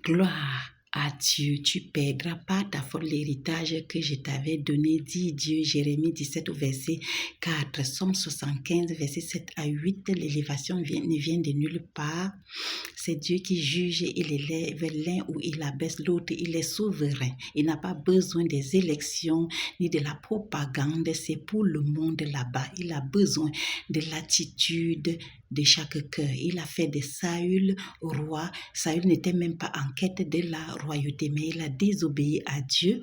Gloire à Dieu, tu perdras pas ta faute l'héritage que je t'avais donné, dit Dieu. Jérémie 17 au verset 4, Somme 75, verset 7 à 8. L'élévation ne vient de nulle part. C'est Dieu qui juge, il élève l'un ou il abaisse l'autre, il est souverain. Il n'a pas besoin des élections ni de la propagande, c'est pour le monde là-bas. Il a besoin de l'attitude de chaque cœur. Il a fait de Saül roi. Saül n'était même pas en quête de la royauté, mais il a désobéi à Dieu.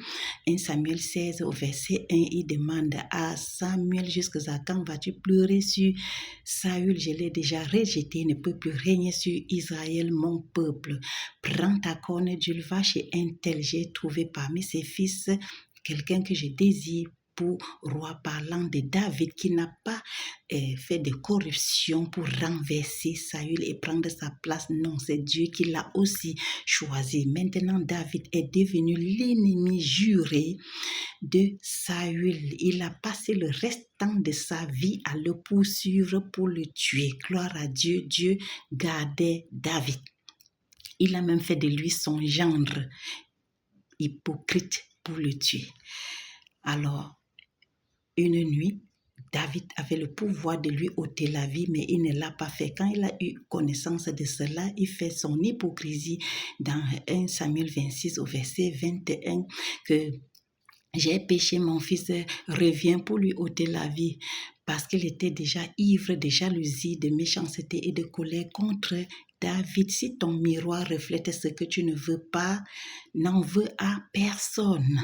1 Samuel 16 au verset 1, il demande à Samuel: jusqu'à quand vas-tu pleurer sur Saül? Je l'ai déjà rejeté, il ne peut plus régner sur Israël, mon peuple. Prends ta corne d'huile, va chez un tel. J'ai trouvé parmi ses fils quelqu'un que je désire pour roi, parlant de David qui n'a pas fait de corruption pour renverser Saül et prendre sa place. Non, c'est Dieu qui l'a aussi choisi. Maintenant, David est devenu l'ennemi juré de Saül. Il a passé le restant de sa vie à le poursuivre pour le tuer. Gloire à Dieu, Dieu gardait David. Il a même fait de lui son gendre hypocrite pour le tuer. Alors, une nuit, David avait le pouvoir de lui ôter la vie, mais il ne l'a pas fait. Quand il a eu connaissance de cela, il fait son hypocrisie dans 1 Samuel 26 au verset 21 que j'ai péché, mon fils revient pour lui ôter la vie, parce qu'il était déjà ivre de jalousie, de méchanceté et de colère contre David. Si ton miroir reflète ce que tu ne veux pas, n'en veux à personne.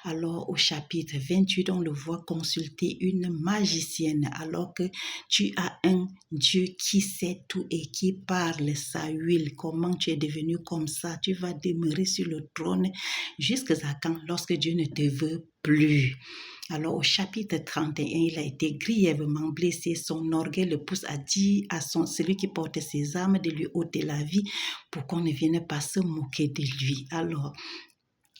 Alors au chapitre 28, on le voit consulter une magicienne alors que tu as un Dieu qui sait tout et qui parle. Saül, comment tu es devenu comme ça? Tu vas demeurer sur le trône jusqu'à quand, lorsque Dieu ne te veut plus? Alors au chapitre 31, il a été grièvement blessé. Son orgueil le pousse à dire à celui qui portait ses armes de lui ôter la vie pour qu'on ne vienne pas se moquer de lui. Alors,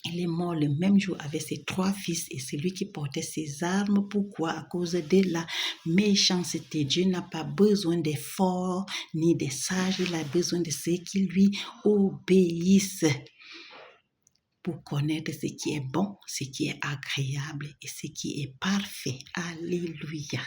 il est mort le même jour avec ses 3 fils et celui qui portait ses armes. Pourquoi? À cause de la méchanceté. Dieu n'a pas besoin des forts ni des sages. Il a besoin de ceux qui lui obéissent pour connaître ce qui est bon, ce qui est agréable et ce qui est parfait. Alléluia.